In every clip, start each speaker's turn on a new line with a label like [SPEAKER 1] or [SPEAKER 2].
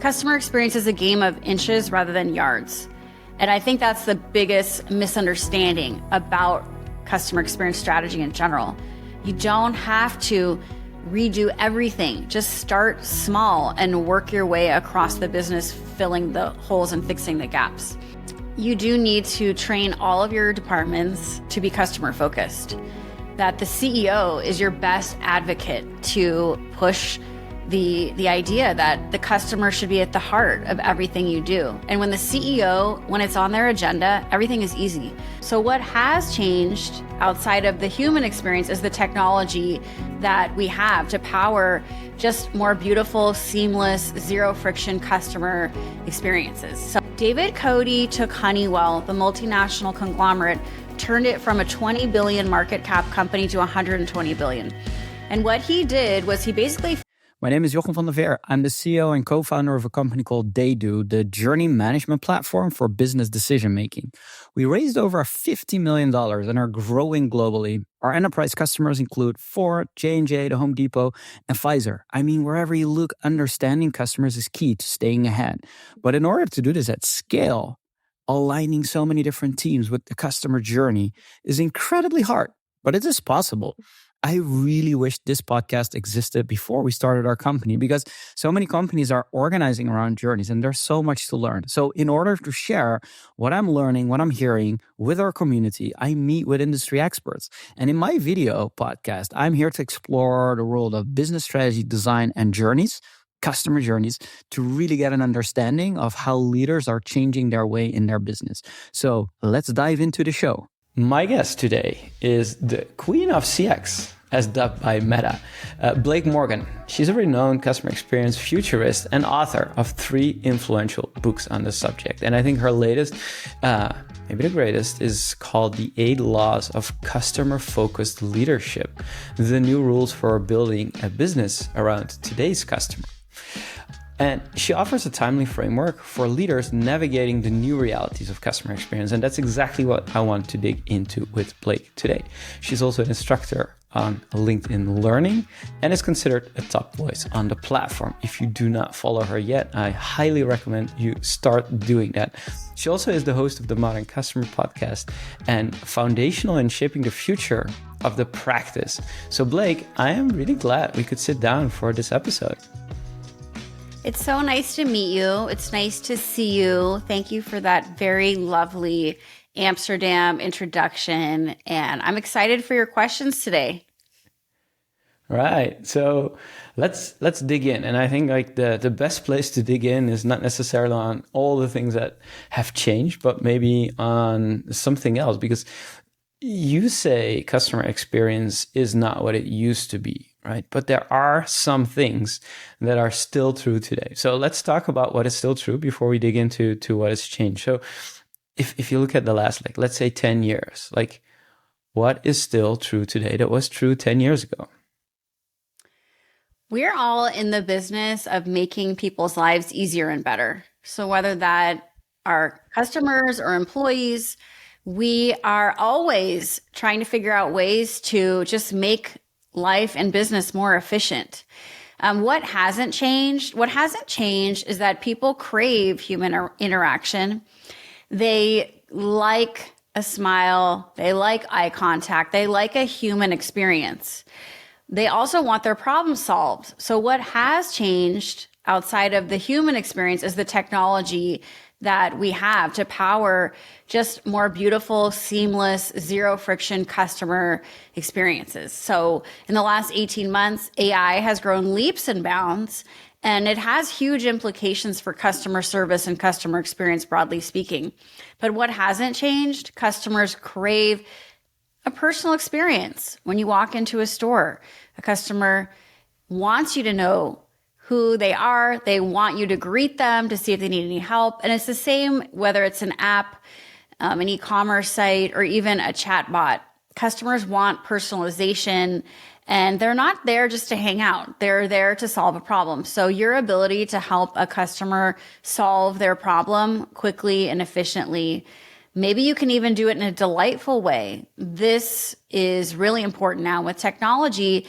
[SPEAKER 1] Customer experience is a game of inches rather than yards. And I think that's the biggest misunderstanding about customer experience strategy in general. You don't have to redo everything. Just start small and work your way across the business, filling the holes and fixing the gaps. You do need to train all of your departments to be customer focused. That the CEO is your best advocate to push the idea that the customer should be at the heart of everything you do. And when the CEO, when it's on their agenda, everything is easy. So what has changed outside of the human experience is the technology that we have to power just more beautiful, seamless, zero friction customer experiences. So David Cody took Honeywell, the multinational conglomerate, turned it from a 20 billion market cap company to 120 billion. And what he did was he basically...
[SPEAKER 2] My name is Jochem van der Veer. I'm the CEO and co-founder of a company called TheyDo, the journey management platform for business decision-making. We raised over $50 million and are growing globally. Our enterprise customers include Ford, J&J, the Home Depot, and Pfizer. I mean, wherever you look, understanding customers is key to staying ahead. But in order to do this at scale, aligning so many different teams with the customer journey is incredibly hard, but it is possible. I really wish this podcast existed before we started our company because so many companies are organizing around journeys and there's so much to learn. So in order to share what I'm learning, what I'm hearing with our community, I meet with industry experts. And in my video podcast, I'm here to explore the world of business strategy, design, and journeys, customer journeys, to really get an understanding of how leaders are changing their way in their business. So let's dive into the show. My guest today is the Queen of CX, as dubbed by Meta, Blake Morgan. She's a renowned customer experience futurist and author of 3 influential books on the subject. And I think her latest, maybe the greatest, is called The 8 Laws of Customer-Focused Leadership, the new rules for building a business around today's customer. And she offers a timely framework for leaders navigating the new realities of customer experience. And that's exactly what I want to dig into with Blake today. She's also an instructor on LinkedIn Learning and is considered a top voice on the platform. If you do not follow her yet, I highly recommend you start doing that. She also is the host of the Modern Customer podcast and foundational in shaping the future of the practice. So Blake, I am really glad we could sit down for this episode.
[SPEAKER 1] It's so nice to meet you. It's nice to see you. Thank you for that very lovely Amsterdam introduction. And I'm excited for your questions today.
[SPEAKER 2] Right. So let's dig in. And I think like the best place to dig in is not necessarily on all the things that have changed, but maybe on something else, because you say customer experience is not what it used to be. Right. But there are some things that are still true today. So let's talk about what is still true before we dig into what has changed. So if you look at the last, like, let's say 10 years, like what is still true today that was true 10 years ago?
[SPEAKER 1] We're all in the business of making people's lives easier and better. So whether that are customers or employees, we are always trying to figure out ways to just make life and business more efficient. What hasn't changed? What hasn't changed is that people crave human interaction. They like a smile. They like eye contact. They like a human experience. They also want their problems solved. So what has changed outside of the human experience is the technology that we have to power just more beautiful, seamless, zero friction customer experiences. So in the last 18 months, AI has grown leaps and bounds, and it has huge implications for customer service and customer experience, broadly speaking. But what hasn't changed? Customers crave a personal experience. When you walk into a store, a customer wants you to know who they are. They want you to greet them to see if they need any help. And it's the same whether it's an app, an e-commerce site, or even a chat bot. Customers want personalization, and they're not there just to hang out. They're there to solve a problem. So your ability to help a customer solve their problem quickly and efficiently, maybe you can even do it in a delightful way. This is really important now with technology.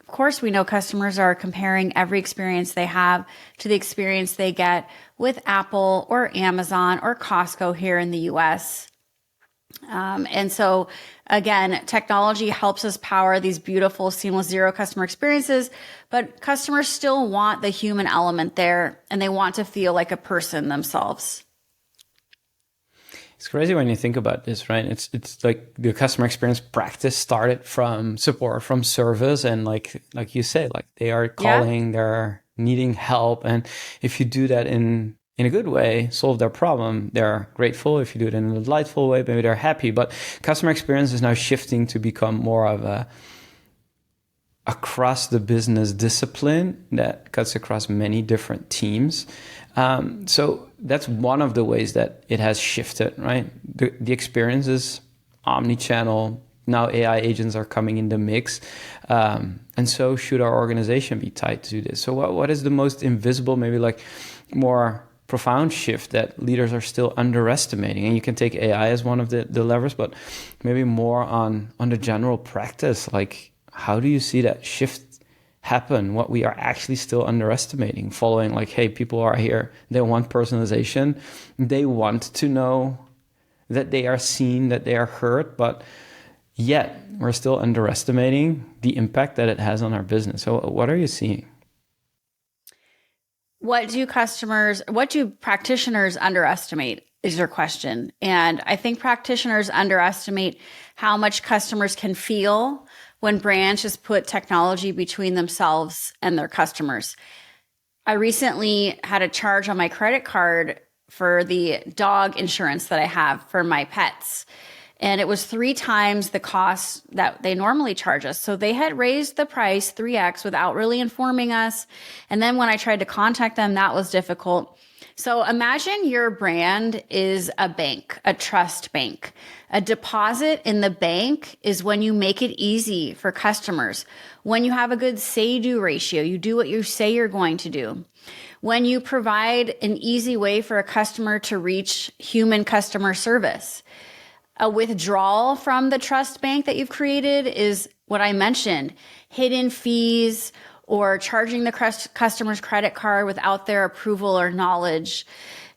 [SPEAKER 1] Of course, we know customers are comparing every experience they have to the experience they get with Apple or Amazon or Costco here in the US. And so, again, technology helps us power these beautiful, seamless zero customer experiences, but customers still want the human element there, and they want to feel like a person themselves.
[SPEAKER 2] It's crazy when you think about this, right? It's like the customer experience practice started from support, from service, and like you say, like they are calling, they're needing help, and if you do that in a good way, solve their problem, they're grateful. If you do it in a delightful way, maybe they're happy. But customer experience is now shifting to become more of a across the business discipline that cuts across many different teams. So that's one of the ways that it has shifted, right? The experience is omni-channel. Now AI agents are coming in the mix. And so should our organization be tied to this. So what is the most invisible, maybe like more profound shift that leaders are still underestimating? And you can take AI as one of the levers, but maybe more on the general practice. Like, how do you see that shift happen? What we are actually still underestimating, following like, hey, people are here. They want personalization. They want to know that they are seen, that they are heard, but yet we're still underestimating the impact that it has on our business. So what are you seeing?
[SPEAKER 1] What do practitioners underestimate is your question. And I think practitioners underestimate how much customers can feel when brands just put technology between themselves and their customers. I recently had a charge on my credit card for the dog insurance that I have for my pets. And it was 3 times the cost that they normally charge us. So they had raised the price 3x without really informing us. And then when I tried to contact them, that was difficult. So imagine your brand is a bank, a trust bank. A deposit in the bank is when you make it easy for customers. When you have a good say-do ratio, you do what you say you're going to do. When you provide an easy way for a customer to reach human customer service. A withdrawal from the trust bank that you've created is what I mentioned, hidden fees or charging the customer's credit card without their approval or knowledge,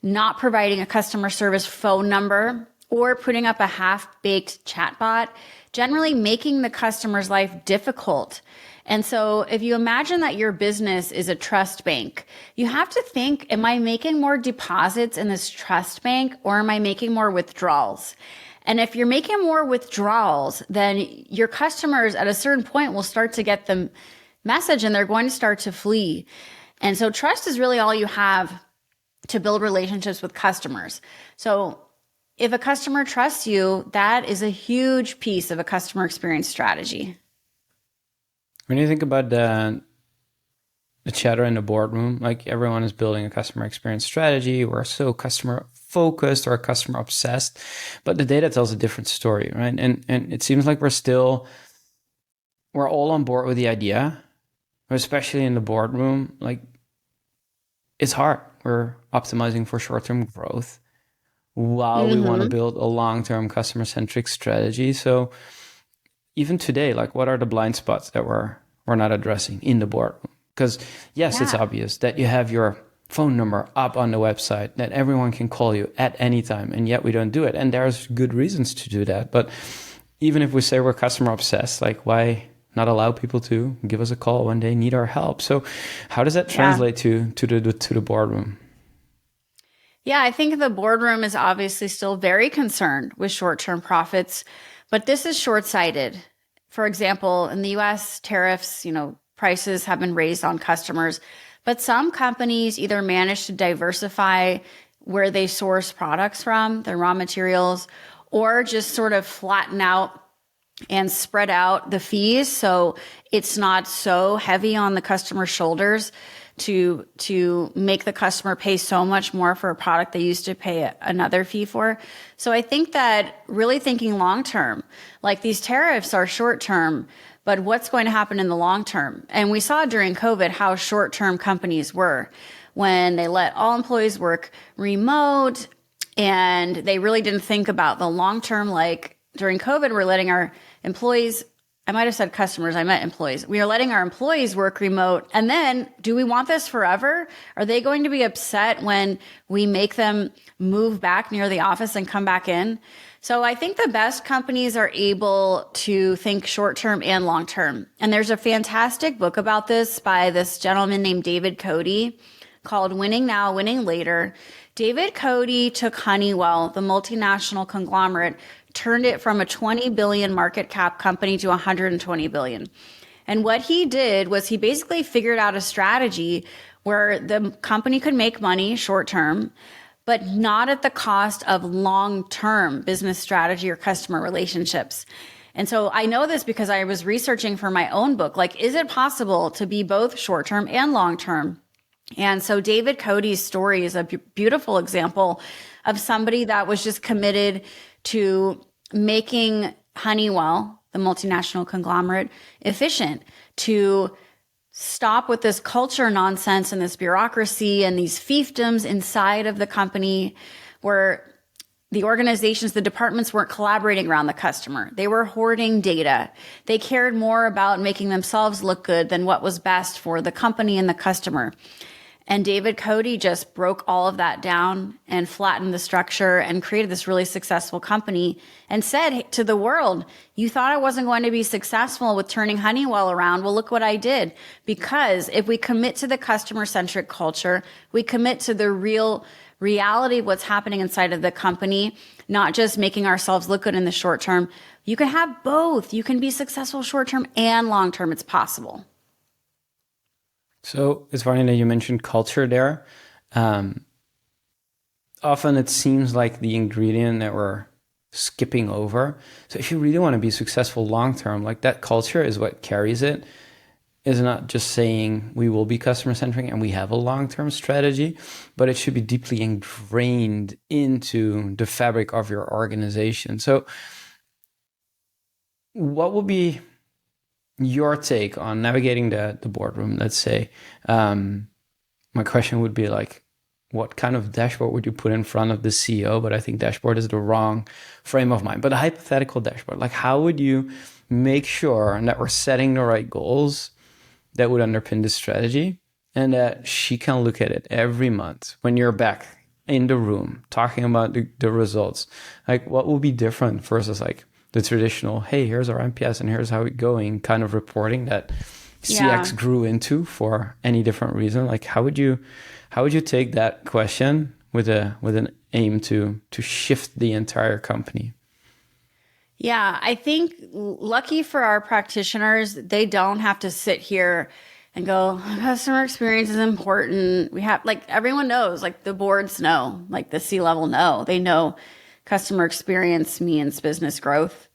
[SPEAKER 1] not providing a customer service phone number, or putting up a half-baked chatbot, generally making the customer's life difficult. And so if you imagine that your business is a trust bank, you have to think, am I making more deposits in this trust bank or am I making more withdrawals? And if you're making more withdrawals, then your customers at a certain point will start to get the message and they're going to start to flee. And so trust is really all you have to build relationships with customers. So if a customer trusts you, that is a huge piece of a customer experience strategy.
[SPEAKER 2] When you think about the chatter in the boardroom, like everyone is building a customer experience strategy. We're so customer focused or customer obsessed, but the data tells a different story, right? And it seems like we're all on board with the idea, especially in the boardroom. Like, it's hard. We're optimizing for short-term growth while we want to build a long-term customer-centric strategy. So even today, like, what are the blind spots that we're not addressing in the boardroom? Because yes, it's obvious that you have your phone number up on the website, that everyone can call you at any time, and yet we don't do it. And there's good reasons to do that. But even if we say we're customer obsessed, like, why not allow people to give us a call when they need our help? So how does that translate to the boardroom?
[SPEAKER 1] Yeah, I think the boardroom is obviously still very concerned with short-term profits, but this is short-sighted. For example, in the US, tariffs, prices have been raised on customers, but some companies either manage to diversify where they source products from, their raw materials, or just sort of flatten out and spread out the fees so it's not so heavy on the customer's shoulders to make the customer pay so much more for a product they used to pay another fee for. So I think that really thinking long term, like these tariffs are short term, but what's going to happen in the long term? And we saw during COVID how short term companies were when they let all employees work remote and they really didn't think about the long term. Like during COVID, we're letting our employees I might have said customers, I meant employees. We are letting our employees work remote. And then do we want this forever? Are they going to be upset when we make them move back near the office and come back in? So I think the best companies are able to think short-term and long-term. And there's a fantastic book about this by this gentleman named David Cody called Winning Now, Winning Later. David Cody took Honeywell, the multinational conglomerate, turned it from a 20 billion market cap company to 120 billion. And what he did was he basically figured out a strategy where the company could make money short term, but not at the cost of long-term business strategy or customer relationships. And so I know this because I was researching for my own book, like, is it possible to be both short-term and long-term? And so David Cody's story is a beautiful example of somebody that was just committed to making Honeywell, the multinational conglomerate, efficient, to stop with this culture nonsense and this bureaucracy and these fiefdoms inside of the company where the organizations, the departments weren't collaborating around the customer. They were hoarding data. They cared more about making themselves look good than what was best for the company and the customer. And David Cody just broke all of that down and flattened the structure and created this really successful company and said to the world, you thought I wasn't going to be successful with turning Honeywell around. Well, look what I did. Because if we commit to the customer-centric culture, we commit to the reality of what's happening inside of the company, not just making ourselves look good in the short term. You can have both. You can be successful short term and long term. It's possible.
[SPEAKER 2] So it's funny that you mentioned culture there. Often it seems like the ingredient that we're skipping over. So if you really want to be successful long-term, like that culture is what carries it. It's not just saying we will be customer-centric and we have a long-term strategy, but it should be deeply ingrained into the fabric of your organization. So what will be your take on navigating the boardroom, let's say? My question would be like, what kind of dashboard would you put in front of the CEO? But I think dashboard is the wrong frame of mind. But a hypothetical dashboard, like how would you make sure that we're setting the right goals that would underpin the strategy and that she can look at it every month when you're back in the room talking about the results? Like what will be different versus like the traditional, hey, here's our NPS and here's how it's going kind of reporting that CX grew into for any different reason? Like how would you take that question with an aim to shift the entire company?
[SPEAKER 1] Yeah, I think lucky for our practitioners, they don't have to sit here and go, customer experience is important. We have, like, everyone knows, like the boards know, like the C-level know. They know customer experience means business growth.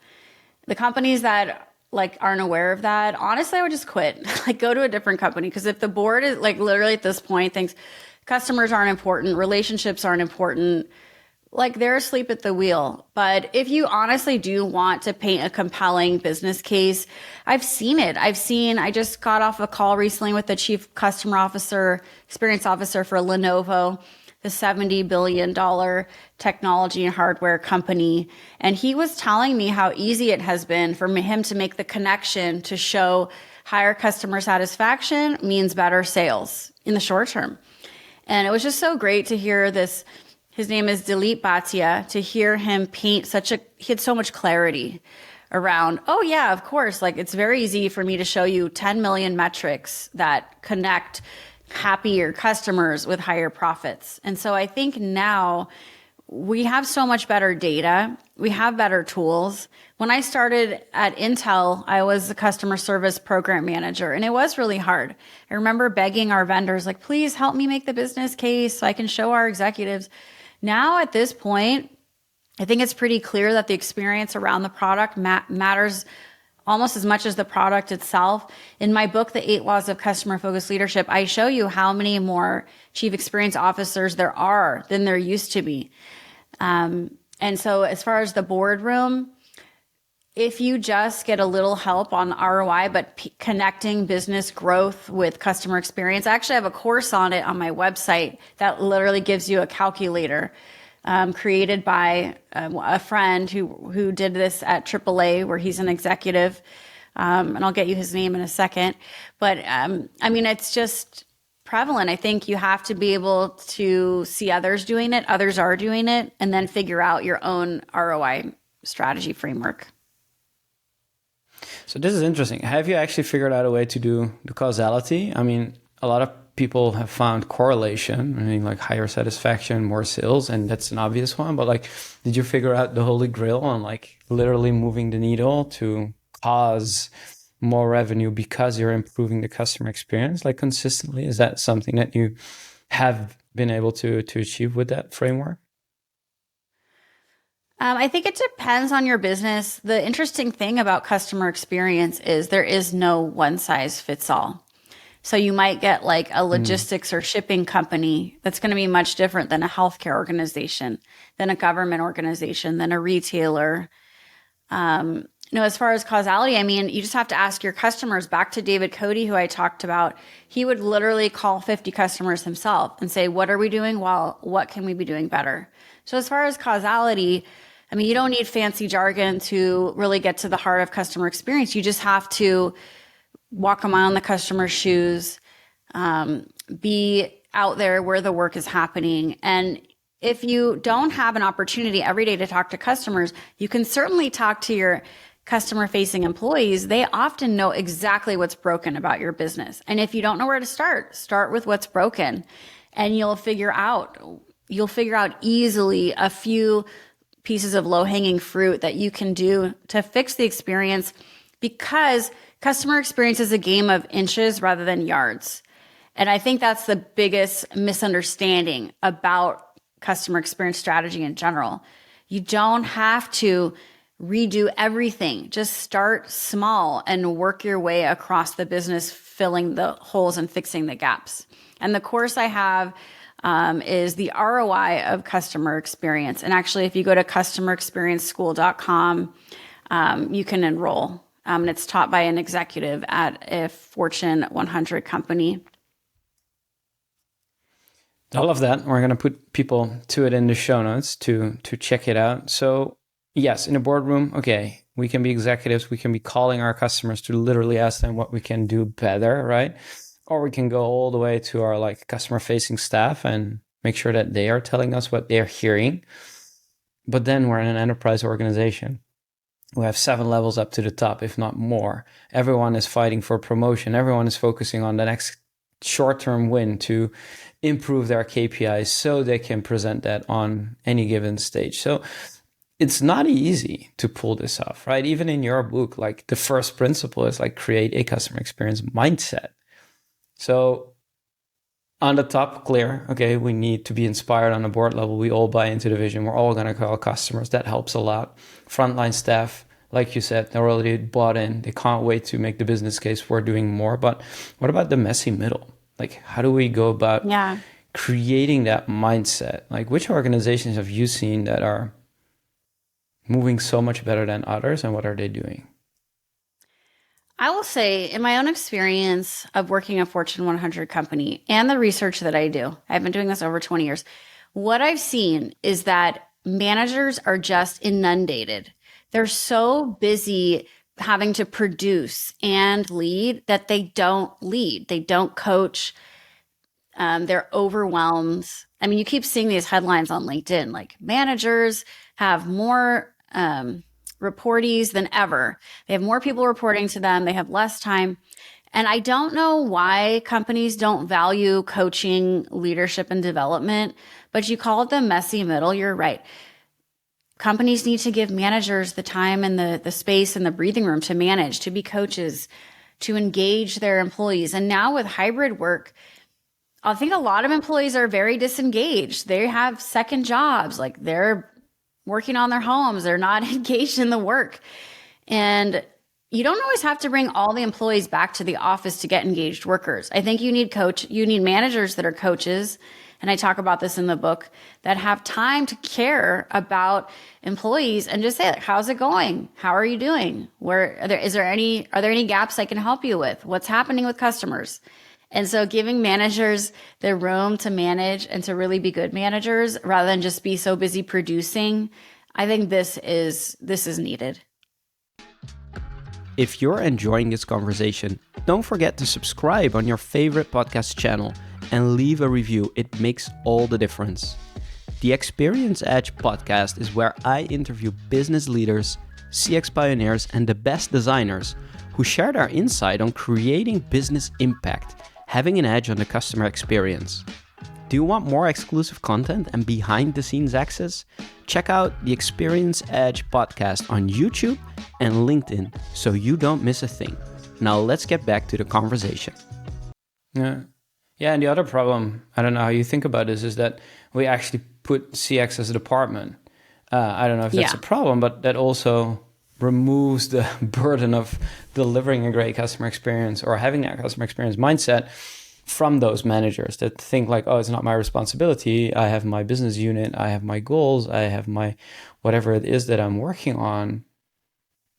[SPEAKER 1] The companies that like aren't aware of that, honestly, I would just quit. Like go to a different company. Because if the board is like literally at this point thinks customers aren't important, relationships aren't important, like they're asleep at the wheel. But if you honestly do want to paint a compelling business case, I've seen it. I just got off a call recently with the chief experience officer for Lenovo, the $70 billion technology and hardware company. And he was telling me how easy it has been for him to make the connection to show higher customer satisfaction means better sales in the short term. And it was just so great to hear this. His name is Dileep Bhatia, to hear him paint he had so much clarity around, oh yeah, of course, like it's very easy for me to show you 10 million metrics that connect happier customers with higher profits. And so I think now we have so much better data. We have better tools. When I started at Intel, I was a customer service program manager, and it was really hard. I remember begging our vendors, like, please help me make the business case so I can show our executives. Now at this point, I think it's pretty clear that the experience around the product matters almost as much as the product itself. In my book, The 8 Laws of Customer-Focused Leadership, I show you how many more chief experience officers there are than there used to be. And so as far as the boardroom, if you just get a little help on ROI, but connecting business growth with customer experience, I actually have a course on it on my website that literally gives you a calculator created by a friend who did this at AAA, where he's an executive. And I'll get you his name in a second. But it's just prevalent. I think you have to be able to see others doing it, others are doing it, and then figure out your own ROI strategy framework.
[SPEAKER 2] So this is interesting. Have you actually figured out a way to do the causality? I mean, a lot of people have found correlation, I mean, like higher satisfaction, more sales, and that's an obvious one. But like, did you figure out the holy grail on like literally moving the needle to cause more revenue because you're improving the customer experience like consistently? Is that something that you have been able to achieve with that framework?
[SPEAKER 1] I think it depends on your business. The interesting thing about customer experience is there is no one size fits all. So you might get like a logistics or shipping company that's going to be much different than a healthcare organization, than a government organization, than a retailer. As far as causality, I mean, you just have to ask your customers. Back to David Cody, who I talked about, he would literally call 50 customers himself and say, what are we doing well? What can we be doing better? So as far as causality, I mean, you don't need fancy jargon to really get to the heart of customer experience. You just have to walk a mile in the customer's shoes, be out there where the work is happening. And if you don't have an opportunity every day to talk to customers, you can certainly talk to your customer-facing employees. They often know exactly what's broken about your business. And if you don't know where to start with what's broken, and you'll figure out easily a few pieces of low-hanging fruit that you can do to fix the experience, because customer experience is a game of inches rather than yards. And I think that's the biggest misunderstanding about customer experience strategy in general. You don't have to redo everything. Just start small and work your way across the business, filling the holes and fixing the gaps. And the course I have is the ROI of customer experience. And actually, if you go to customerexperienceschool.com, you can enroll. And it's taught by an executive at a Fortune 100 company.
[SPEAKER 2] I love that. We're going to put people to it in the show notes to check it out. So yes, in a boardroom, okay, we can be executives. We can be calling our customers to literally ask them what we can do better, right? Or we can go all the way to our like customer-facing staff and make sure that they are telling us what they're hearing. But then we're in an enterprise organization. We have 7 levels up to the top, if not more. Everyone is fighting for promotion. Everyone is focusing on the next short-term win to improve their KPIs so they can present that on any given stage. So it's not easy to pull this off, right? Even in your book, like the first principle is like create a customer experience mindset. So on the top, clear, okay, we need to be inspired on the board level. We all buy into the vision. We're all going to call customers. That helps a lot. Frontline staff, like you said, they're already bought in. They can't wait to make the business case for doing more. But what about the messy middle? Like, how do we go about creating that mindset? Like, which organizations have you seen that are moving so much better than others, and what are they doing?
[SPEAKER 1] I will say, in my own experience of working a Fortune 100 company and the research that I do, I've been doing this over 20 years. What I've seen is that managers are just inundated. They're so busy having to produce and lead that they don't lead. They don't coach. They're overwhelmed. I mean, you keep seeing these headlines on LinkedIn, like managers have more reportees than ever. They have more people reporting to them. They have less time. And I don't know why companies don't value coaching, leadership, and development, but you call it the messy middle. You're right. Companies need to give managers the time and the space and the breathing room to manage, to be coaches, to engage their employees. And now with hybrid work, I think a lot of employees are very disengaged. They have second jobs, like they're working on their homes. They're not engaged in the work. And you don't always have to bring all the employees back to the office to get engaged workers. I think you need managers that are coaches. And I talk about this in the book, that have time to care about employees and just say, like, how's it going? How are you doing? Are there any gaps I can help you with? What's happening with customers? And so giving managers the room to manage and to really be good managers rather than just be so busy producing, I think this is needed.
[SPEAKER 3] If you're enjoying this conversation, don't forget to subscribe on your favorite podcast channel and leave a review. It makes all the difference. The Experience Edge podcast is where I interview business leaders, CX pioneers, and the best designers who share their insight on creating business impact, having an edge on the customer experience. Do you want more exclusive content and behind-the-scenes access? Check out the Experience Edge podcast on YouTube and LinkedIn so you don't miss a thing. Now let's get back to the conversation.
[SPEAKER 2] Yeah, and the other problem, I don't know how you think about this, is that we actually put CX as a department. I don't know if that's a problem, but that also removes the burden of delivering a great customer experience or having that customer experience mindset from those managers that think like, oh, it's not my responsibility. I have my business unit. I have my goals. I have my whatever it is that I'm working on.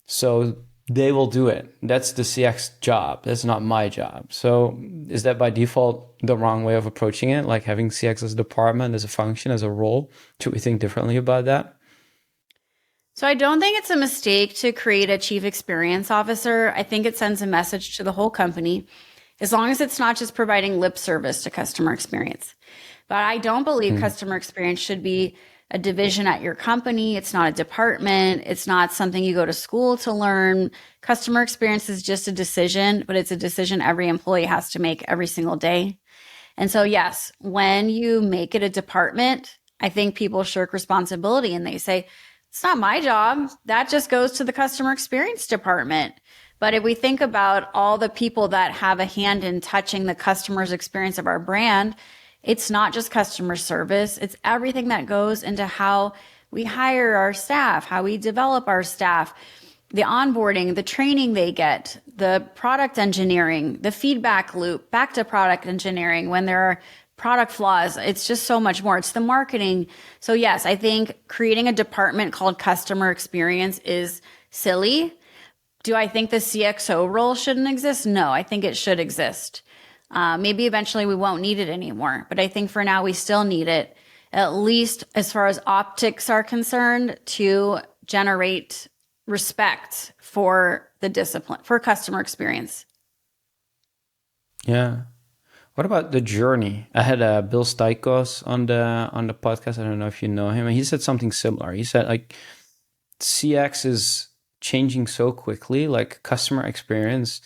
[SPEAKER 2] So they will do it. That's the CX job. That's not my job. So is that by default the wrong way of approaching it? Like having CX as a department, as a function, as a role? Should we think differently about that?
[SPEAKER 1] So I don't think it's a mistake to create a chief experience officer. I think it sends a message to the whole company, as long as it's not just providing lip service to customer experience. But I don't believe customer experience should be a division at your company. It's not a department. It's not something you go to school to learn. Customer experience is just a decision, but it's a decision every employee has to make every single day. And so, yes, when you make it a department, I think people shirk responsibility and they say, it's not my job. That just goes to the customer experience department. But if we think about all the people that have a hand in touching the customer's experience of our brand, it's not just customer service. It's everything that goes into how we hire our staff, how we develop our staff, the onboarding, the training they get, the product engineering, the feedback loop, back to product engineering when there are product flaws. It's just so much more. It's the marketing. So yes, I think creating a department called customer experience is silly. Do I think the CXO role shouldn't exist? No, I think it should exist. Maybe eventually we won't need it anymore, but I think for now we still need it, at least as far as optics are concerned, to generate respect for the discipline, for customer experience.
[SPEAKER 2] Yeah. What about the journey? I had Bill Stykos on the podcast. I don't know if you know him. And he said something similar. He said like CX is changing so quickly, like customer experience,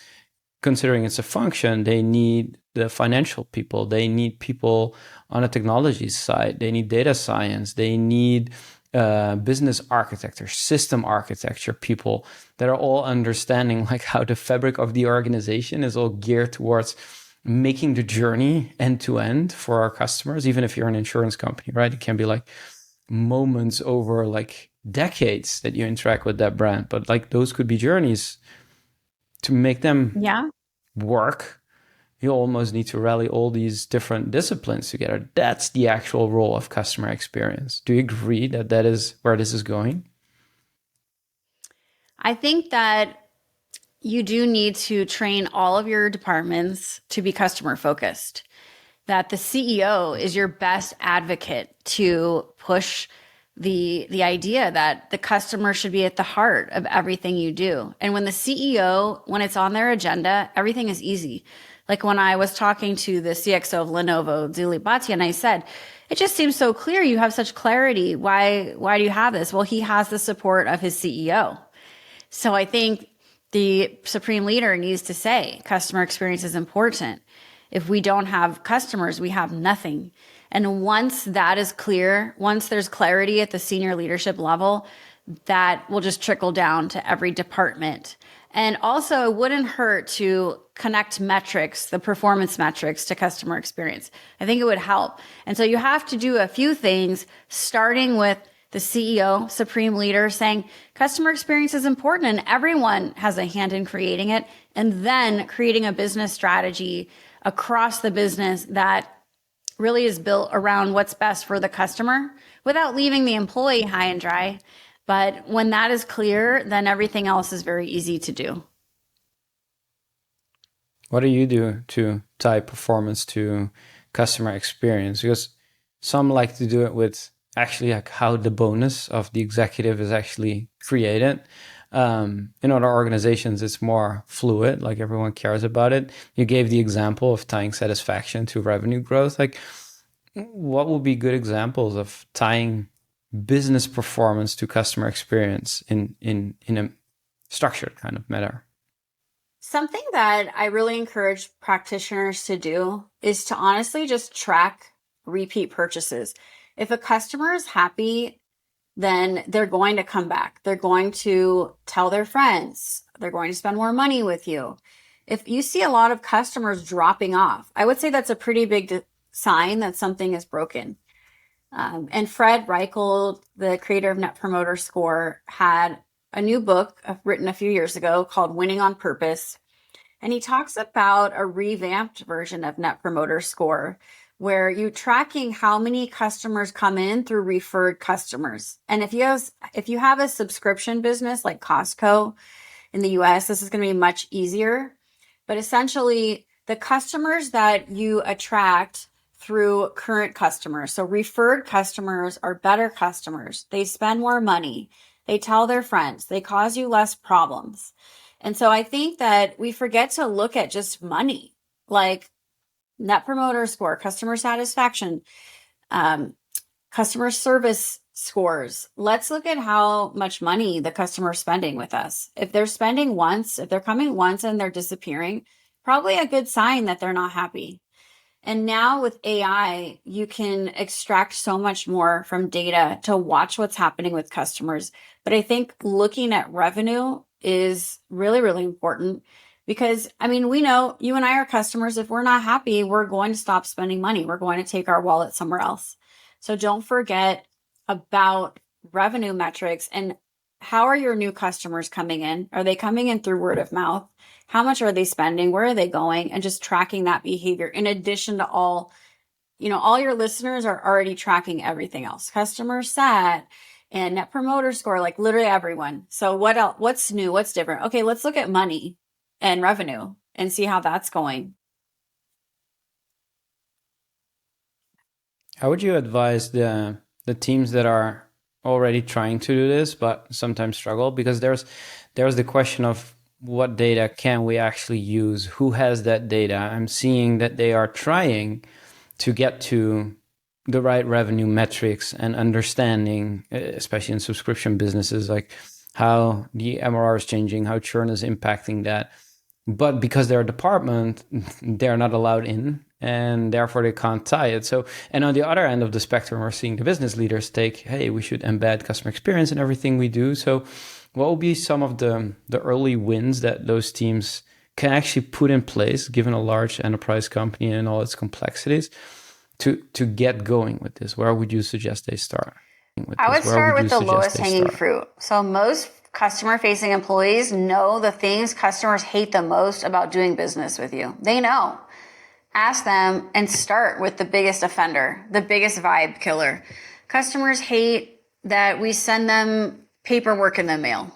[SPEAKER 2] considering it's a function, they need the financial people, they need people on the technology side, they need data science, they need business architecture, system architecture people that are all understanding like how the fabric of the organization is all geared towards making the journey end to end for our customers. Even if you're an insurance company, right? It can be like moments over like decades that you interact with that brand, but like those could be journeys. To make them work, you almost need to rally all these different disciplines together. That's the actual role of customer experience. Do you agree that that is where this is going?
[SPEAKER 1] I think that you do need to train all of your departments to be customer focused, that the CEO is your best advocate to push the idea that the customer should be at the heart of everything you do. And when the CEO, when it's on their agenda, everything is easy. Like when I was talking to the CXO of Lenovo, Zuli Bhatia, and I said, it just seems so clear. You have such clarity. Why do you have this? Well, he has the support of his CEO. So I think the supreme leader needs to say customer experience is important. If we don't have customers, we have nothing. And once that is clear, once there's clarity at the senior leadership level, that will just trickle down to every department. And also, it wouldn't hurt to connect metrics, the performance metrics, to customer experience. I think it would help. And so you have to do a few things, starting with the CEO, supreme leader, saying customer experience is important and everyone has a hand in creating it, and then creating a business strategy across the business that really is built around what's best for the customer without leaving the employee high and dry. But when that is clear, then everything else is very easy to do.
[SPEAKER 2] What do you do to tie performance to customer experience? Because some like to do it with actually like how the bonus of the executive is actually created. In other organizations, it's more fluid, like everyone cares about it. You gave the example of tying satisfaction to revenue growth. Like, what would be good examples of tying business performance to customer experience in a structured kind of manner?
[SPEAKER 1] Something that I really encourage practitioners to do is to honestly just track repeat purchases. If a customer is happy, then they're going to come back. They're going to tell their friends. They're going to spend more money with you. If you see a lot of customers dropping off, I would say that's a pretty big sign that something is broken. And Fred Reichel, the creator of Net Promoter Score, had a new book written a few years ago called Winning on Purpose. And he talks about a revamped version of Net Promoter Score, where you're tracking how many customers come in through referred customers. And if you have a subscription business like Costco in the US, this is going to be much easier. But essentially, the customers that you attract through current customers. So referred customers are better customers. They spend more money. They tell their friends. They cause you less problems. And so I think that we forget to look at just money, like Net Promoter Score, customer satisfaction, customer service scores. Let's look at how much money the customer is spending with us. If they're spending once, if they're coming once and they're disappearing, probably a good sign that they're not happy. And now with AI, you can extract so much more from data to watch what's happening with customers. But I think looking at revenue is really, really important because, I mean, we know you and I are customers. If we're not happy, we're going to stop spending money. We're going to take our wallet somewhere else. So don't forget about revenue metrics and how are your new customers coming in? Are they coming in through word of mouth? How much are they spending? Where are they going? And just tracking that behavior in addition to all your listeners are already tracking everything else. Customer sat and Net Promoter Score, like literally everyone. So what else? What's new? What's different? Okay, let's look at money and revenue and see how that's going.
[SPEAKER 2] How would you advise the teams that are already trying to do this but sometimes struggle? Because there's the question of what data can we actually use? Who has that data? I'm seeing that they are trying to get to the right revenue metrics and understanding, especially in subscription businesses, like how the MRR is changing, how churn is impacting that. But because they're a department, they're not allowed in, and therefore they can't tie it. So, and on the other end of the spectrum, we're seeing the business leaders take, hey, we should embed customer experience in everything we do. So what will be some of the early wins that those teams can actually put in place, given a large enterprise company and all its complexities, to get going with this? Where would you suggest they start?
[SPEAKER 1] I would start with the lowest hanging fruit. So most customer-facing employees know the things customers hate the most about doing business with you. They know. Ask them and start with the biggest offender, the biggest vibe killer. Customers hate that we send them paperwork in the mail.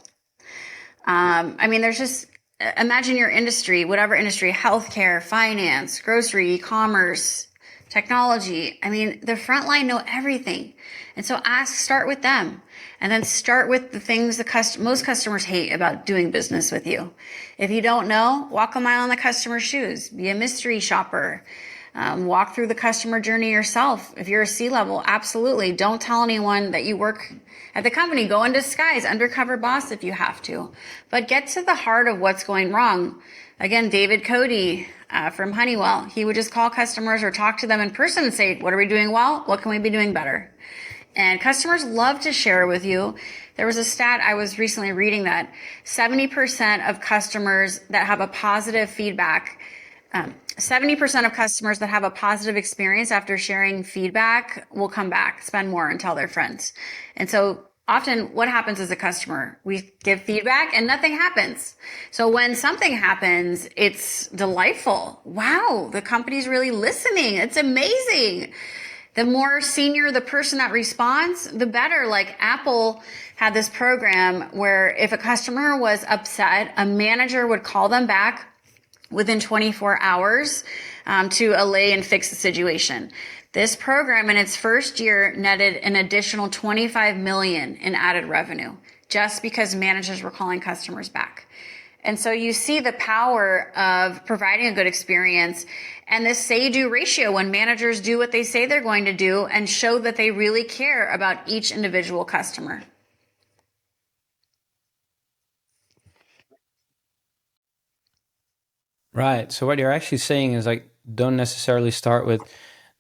[SPEAKER 1] Imagine your industry, whatever industry, healthcare, finance, grocery, e-commerce, technology. I mean, the frontline know everything. And so start with them. And then start with the things most customers hate about doing business with you. If you don't know, walk a mile in the customer's shoes. Be a mystery shopper. Walk through the customer journey yourself. If you're a C-level, absolutely. Don't tell anyone that you work at the company. Go in disguise, undercover boss if you have to. But get to the heart of what's going wrong. Again, David Cody from Honeywell, he would just call customers or talk to them in person and say, what are we doing well? What can we be doing better? And customers love to share with you. There was a stat I was recently reading that 70% of customers that have a positive feedback, 70% of customers that have a positive experience after sharing feedback will come back, spend more, and tell their friends. And so often what happens as a customer? We give feedback and nothing happens. So when something happens, it's delightful. Wow, the company's really listening. It's amazing. The more senior the person that responds, the better. Like Apple had this program where if a customer was upset, a manager would call them back within 24 hours to allay and fix the situation. This program in its first year netted an additional $25 million in added revenue. just because managers were calling customers back. And so you see the power of providing a good experience and this say-do ratio when managers do what they say they're going to do and show that they really care about each individual customer.
[SPEAKER 3] Right. So what you're actually saying is like, don't necessarily start with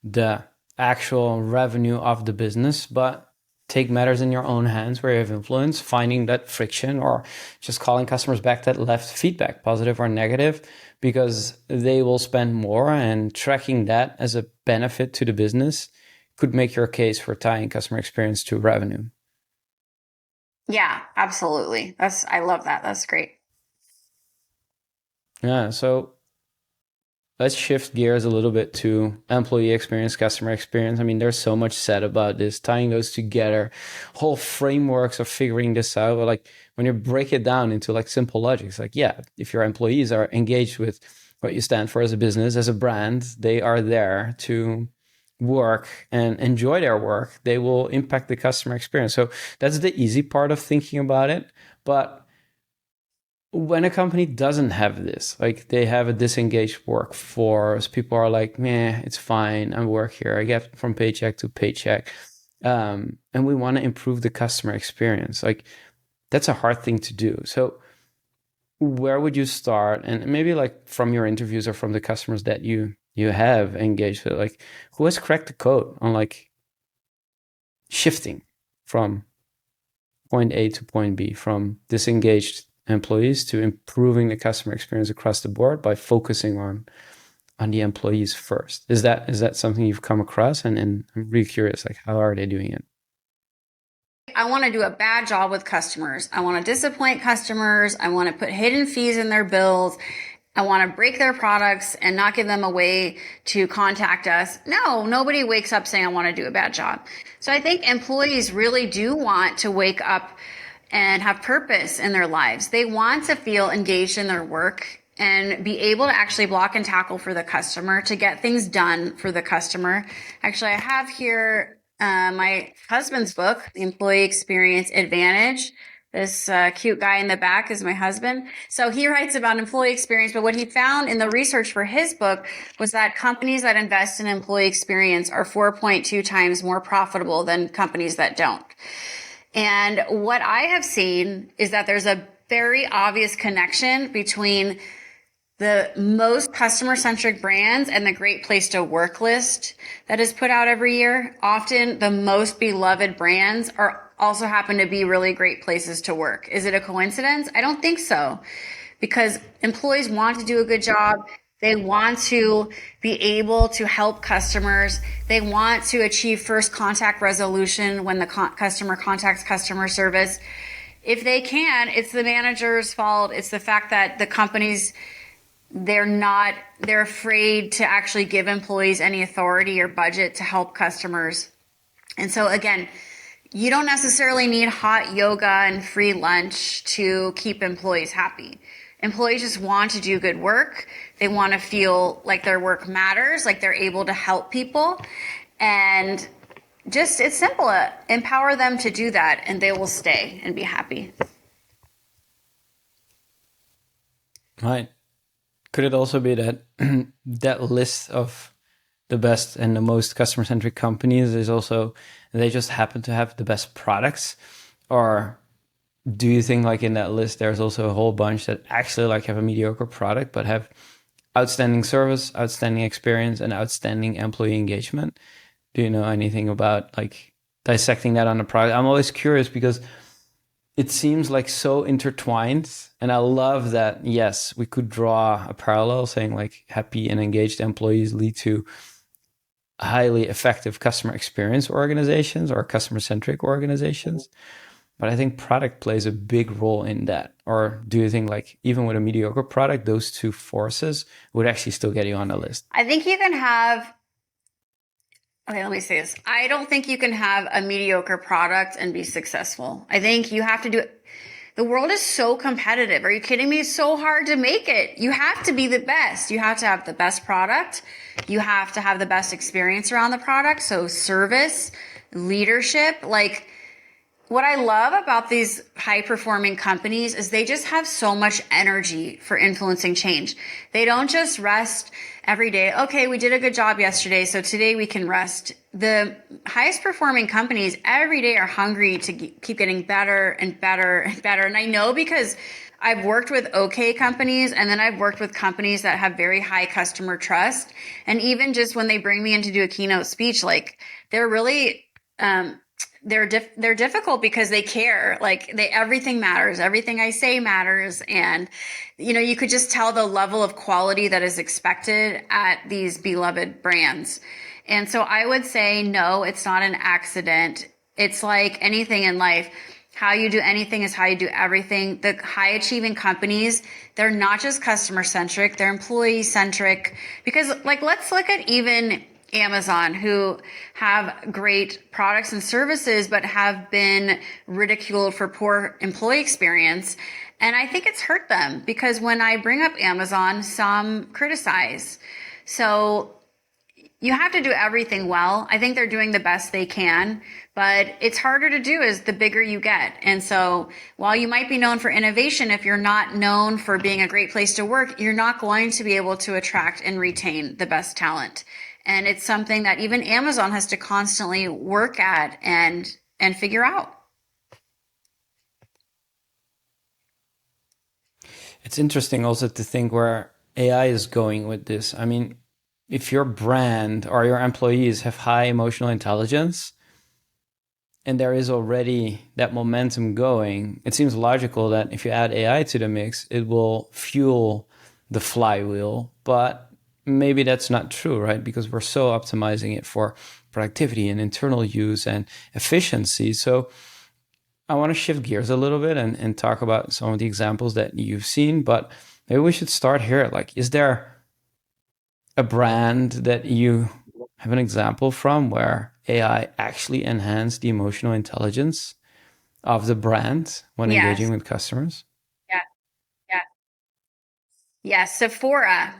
[SPEAKER 3] the actual revenue of the business, but take matters in your own hands where you have influence, finding that friction or just calling customers back that left feedback, positive or negative, because they will spend more, and tracking that as a benefit to the business could make your case for tying customer experience to revenue.
[SPEAKER 1] Yeah, absolutely. I love that. That's great.
[SPEAKER 3] Yeah. So let's shift gears a little bit to employee experience, customer experience. I mean, there's so much said about this, tying those together, whole frameworks of figuring this out. But like when you break it down into like simple logic, it's like, yeah, if your employees are engaged with what you stand for as a business, as a brand, they are there to work and enjoy their work. They will impact the customer experience. So that's the easy part of thinking about it. But when a company doesn't have this, like they have a disengaged workforce, people are like, meh, it's fine. I work here. I get from paycheck to paycheck. And we want to improve the customer experience. Like that's a hard thing to do. So where would you start? And maybe like from your interviews or from the customers that you have engaged with, like who has cracked the code on like shifting from point A to point B, from disengaged employees to improving the customer experience across the board by focusing on the employees first? Is that something you've come across? And I'm really curious, like how are they doing it?
[SPEAKER 1] I want to do a bad job with customers. I want to disappoint customers. I want to put hidden fees in their bills. I want to break their products and not give them a way to contact us. No, nobody wakes up saying, I want to do a bad job. So I think employees really do want to wake up and have purpose in their lives. They want to feel engaged in their work and be able to actually block and tackle for the customer, to get things done for the customer. Actually, I have here my husband's book, The Employee Experience Advantage. This cute guy in the back is my husband. So he writes about employee experience, but what he found in the research for his book was that companies that invest in employee experience are 4.2 times more profitable than companies that don't. And what I have seen is that there's a very obvious connection between the most customer-centric brands and the Great Place to Work list that is put out every year. Often the most beloved brands also happen to be really great places to work. Is it a coincidence? I don't think so, because employees want to do a good job. They want to be able to help customers. They want to achieve first contact resolution when the customer contacts customer service. If they can, it's the manager's fault. It's the fact that the companies, they're afraid to actually give employees any authority or budget to help customers. And so again, you don't necessarily need hot yoga and free lunch to keep employees happy. Employees just want to do good work. They want to feel like their work matters, like they're able to help people. And just, it's simple. Empower them to do that and they will stay and be happy.
[SPEAKER 3] Right. Could it also be that that list of the best and the most customer-centric companies is also, they just happen to have the best products? Or do you think like in that list, there's also a whole bunch that actually like have a mediocre product, but have outstanding service, outstanding experience, and outstanding employee engagement? Do you know anything about like dissecting that on a product? I'm always curious because it seems like so intertwined. And I love that, yes, we could draw a parallel saying like happy and engaged employees lead to highly effective customer experience organizations or customer-centric organizations. But I think product plays a big role in that. Or do you think like even with a mediocre product, those two forces would actually still get you on the list?
[SPEAKER 1] I think you can have, okay, let me say this. I don't think you can have a mediocre product and be successful. I think you have to do it. The world is so competitive. Are you kidding me? It's so hard to make it. You have to be the best. You have to have the best product. You have to have the best experience around the product. So service, leadership, like, what I love about these high performing companies is they just have so much energy for influencing change. They don't just rest every day. Okay, we did a good job yesterday, so today we can rest. The highest performing companies every day are hungry to keep getting better and better and better. And I know because I've worked with okay companies, and then I've worked with companies that have very high customer trust. And even just when they bring me in to do a keynote speech, like they're really, they're difficult because they care. Like everything matters. Everything I say matters. And, you could just tell the level of quality that is expected at these beloved brands. And so I would say, no, it's not an accident. It's like anything in life. How you do anything is how you do everything. The high achieving companies, they're not just customer centric, they're employee centric. Because let's look at even Amazon, who have great products and services, but have been ridiculed for poor employee experience. And I think it's hurt them because when I bring up Amazon, some criticize. So you have to do everything well. I think they're doing the best they can, but it's harder to do as the bigger you get. And so while you might be known for innovation, if you're not known for being a great place to work, you're not going to be able to attract and retain the best talent. And it's something that even Amazon has to constantly work at and figure out.
[SPEAKER 3] It's interesting also to think where AI is going with this. I mean, if your brand or your employees have high emotional intelligence and there is already that momentum going, it seems logical that if you add AI to the mix, it will fuel the flywheel. But maybe that's not true, right? Because we're so optimizing it for productivity and internal use and efficiency. So I want to shift gears a little bit and talk about some of the examples that you've seen, but maybe we should start here. Like, is there a brand that you have an example from where AI actually enhanced the emotional intelligence of the brand when engaging with customers?
[SPEAKER 1] Yeah. Yeah. Yes, Sephora,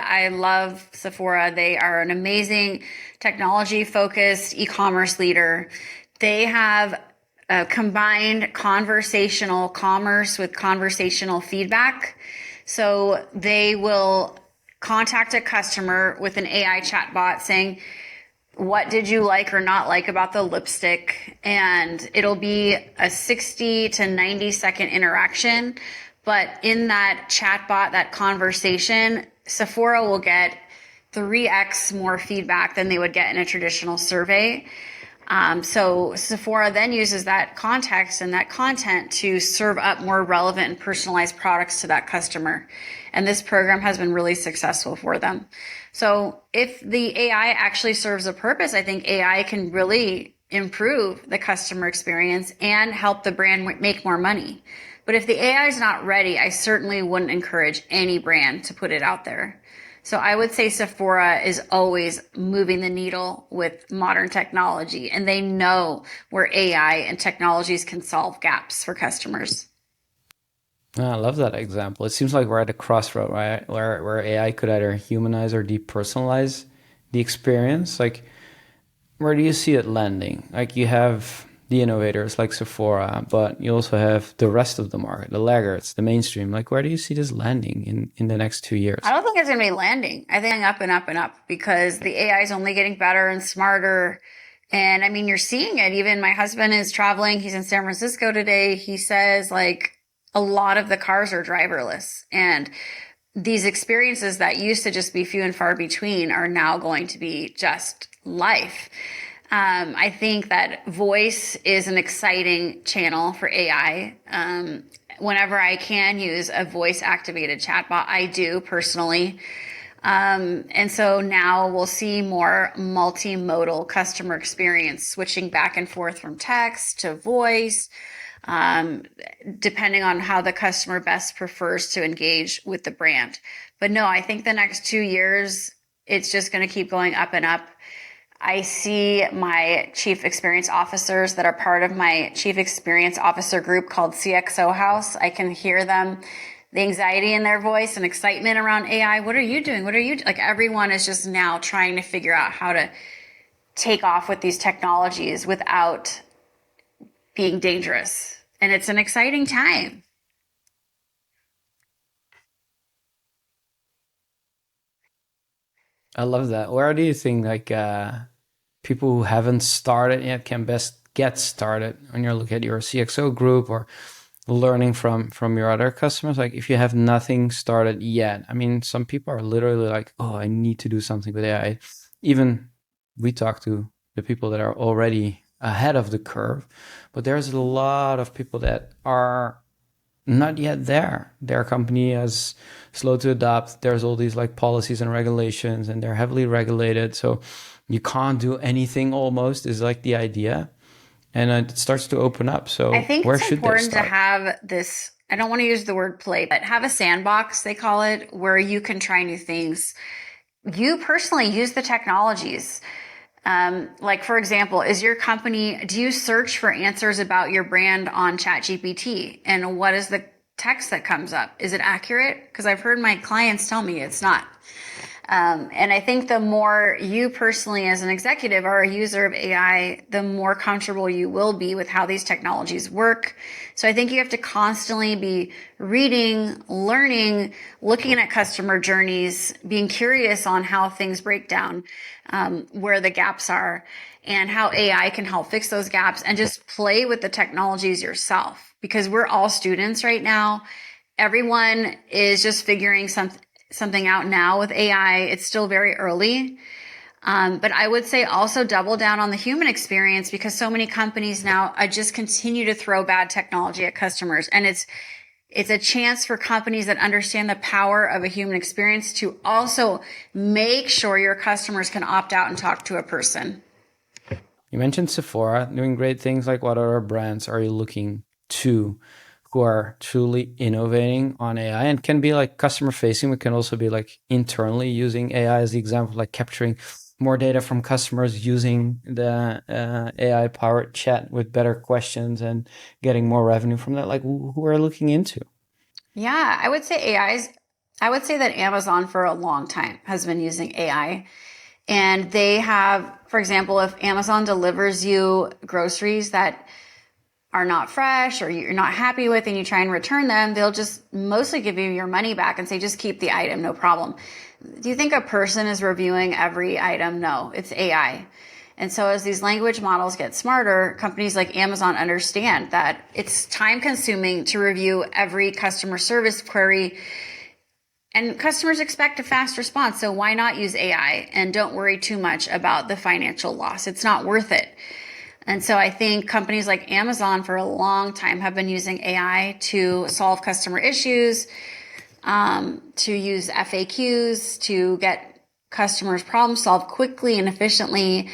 [SPEAKER 1] I love Sephora. They are an amazing technology-focused e-commerce leader. They have combined conversational commerce with conversational feedback. So they will contact a customer with an AI chatbot saying, what did you like or not like about the lipstick? And it'll be a 60 to 90-second interaction. But in that chatbot, that conversation, Sephora will get 3x more feedback than they would get in a traditional survey. So Sephora then uses that context and that content to serve up more relevant and personalized products to that customer. And this program has been really successful for them. So if the AI actually serves a purpose, I think AI can really improve the customer experience and help the brand make more money. But if the AI is not ready, I certainly wouldn't encourage any brand to put it out there. So I would say Sephora is always moving the needle with modern technology, and they know where AI and technologies can solve gaps for customers.
[SPEAKER 3] I love that example. It seems like we're at a crossroad, right? Where AI could either humanize or depersonalize the experience. Like, where do you see it landing? Like, you have the innovators like Sephora, but you also have the rest of the market, the laggards, the mainstream. Like, where do you see this landing in the next 2 years?
[SPEAKER 1] I don't think it's going to be landing. I think up and up and up because the AI is only getting better and smarter. And I mean, you're seeing it. Even my husband is traveling. He's in San Francisco today. He says like a lot of the cars are driverless, and these experiences that used to just be few and far between are now going to be just life. I think that voice is an exciting channel for AI. Whenever I can use a voice activated chatbot, I do personally. And so now we'll see more multimodal customer experience, switching back and forth from text to voice, depending on how the customer best prefers to engage with the brand. But no, I think the next 2 years, it's just going to keep going up and up. I see my chief experience officers that are part of my chief experience officer group called CXO House. I can hear them, the anxiety in their voice and excitement around AI. What are you doing? What are you like? Everyone is just now trying to figure out how to take off with these technologies without being dangerous. And it's an exciting time.
[SPEAKER 2] I love that. Where do you think people who haven't started yet can best get started when you look at your CXO group or learning from your other customers? Like if you have nothing started yet, I mean, some people are literally like, oh, I need to do something with AI. Even we talk to the people that are already ahead of the curve, but there's a lot of people that are not yet there. Their company is slow to adopt. There's all these like policies and regulations, and they're heavily regulated. So you can't do anything almost is like the idea. And it starts to open up. So
[SPEAKER 1] I think
[SPEAKER 2] where
[SPEAKER 1] it's
[SPEAKER 2] should they
[SPEAKER 1] important to
[SPEAKER 2] start?
[SPEAKER 1] have this, I don't want to use the word play, but have a sandbox, they call it, where you can try new things. You personally use the technologies. Like for example, do you search for answers about your brand on ChatGPT? And what is the text that comes up? Is it accurate? Because I've heard my clients tell me it's not. And I think the more you personally as an executive are a user of AI, the more comfortable you will be with how these technologies work. So I think you have to constantly be reading, learning, looking at customer journeys, being curious on how things break down, where the gaps are, and how AI can help fix those gaps, and just play with the technologies yourself. Because we're all students right now. Everyone is just figuring something out now with AI. It's still very early. But I would say also double down on the human experience, because so many companies now just continue to throw bad technology at customers. And it's a chance for companies that understand the power of a human experience to also make sure your customers can opt out and talk to a person.
[SPEAKER 2] You mentioned Sephora doing great things. Like what other brands are you looking to who are truly innovating on AI and can be like customer facing, but can also be like internally using AI as the example, like capturing more data from customers using the AI powered chat with better questions and getting more revenue from that? Like who are looking into?
[SPEAKER 1] Yeah, I would say I would say that Amazon for a long time has been using AI. And they have, for example, if Amazon delivers you groceries that are not fresh or you're not happy with and you try and return them, they'll just mostly give you your money back and say, just keep the item, no problem. Do you think a person is reviewing every item? No, it's AI. And so as these language models get smarter, companies like Amazon understand that it's time consuming to review every customer service query, and customers expect a fast response. So why not use AI and don't worry too much about the financial loss? It's not worth it. And so I think companies like Amazon for a long time have been using AI to solve customer issues, to use FAQs, to get customers' problems solved quickly and efficiently.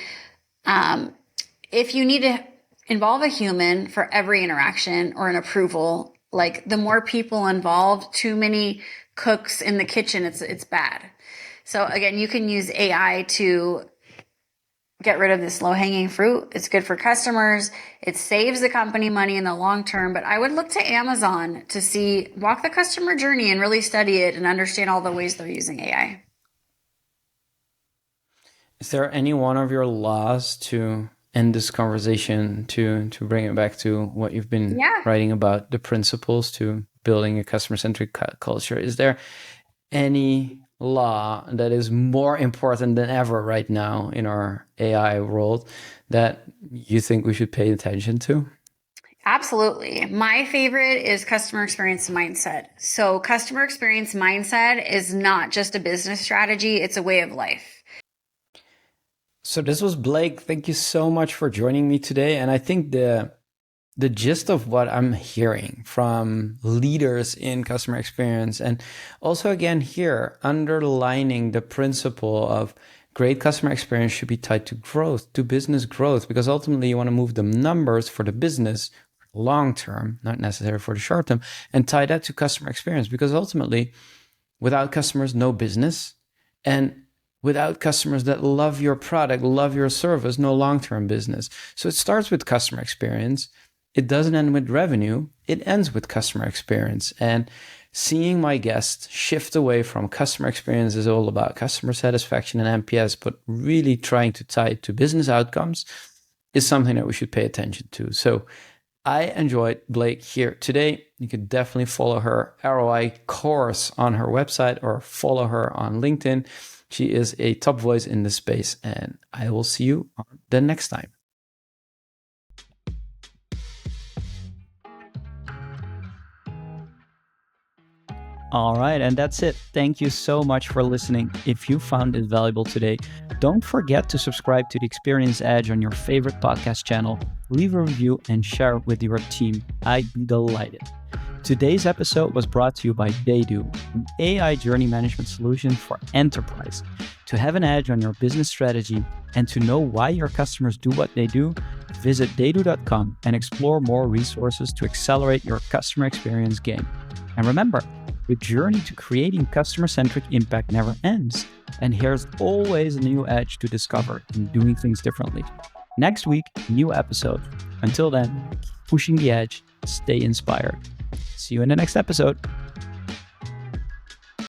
[SPEAKER 1] If you need to involve a human for every interaction or an approval, like the more people involved, too many cooks in the kitchen, it's bad. So again, you can use AI to get rid of this low-hanging fruit. It's good for customers. It saves the company money in the long term. But I would look to Amazon to walk the customer journey and really study it and understand all the ways they're using AI.
[SPEAKER 2] Is there any one of your laws to end this conversation, to bring it back to what you've been writing about, the principles to building a customer-centric culture? Is there any law that is more important than ever right now in our AI world that you think we should pay attention to?
[SPEAKER 1] Absolutely. My favorite is customer experience mindset. So customer experience mindset is not just a business strategy, it's a way of life.
[SPEAKER 2] So this was Blake. Thank you so much for joining me today. And I think the gist of what I'm hearing from leaders in customer experience, and also again here, underlining the principle of great customer experience should be tied to growth, to business growth, because ultimately you want to move the numbers for the business long term, not necessarily for the short term, and tie that to customer experience, because ultimately without customers, no business. And without customers that love your product, love your service, no long-term business. So it starts with customer experience. It doesn't end with revenue. It ends with customer experience. And seeing my guests shift away from customer experience is all about customer satisfaction and NPS, but really trying to tie it to business outcomes is something that we should pay attention to. So I enjoyed Blake here today. You could definitely follow her ROI course on her website or follow her on LinkedIn. She is a top voice in this space, and I will see you on the next time. All right, and that's it. Thank you so much for listening. If you found it valuable today, don't forget to subscribe to The Experience Edge on your favorite podcast channel, leave a review, and share it with your team. I'd be delighted. Today's episode was brought to you by Daydo, an AI journey management solution for enterprise. To have an edge on your business strategy and to know why your customers do what they do, visit daydo.com and explore more resources to accelerate your customer experience game. And remember, the journey to creating customer-centric impact never ends, and here's always a new edge to discover in doing things differently. Next week, new episode. Until then, keep pushing the edge, stay inspired. See you in the next episode.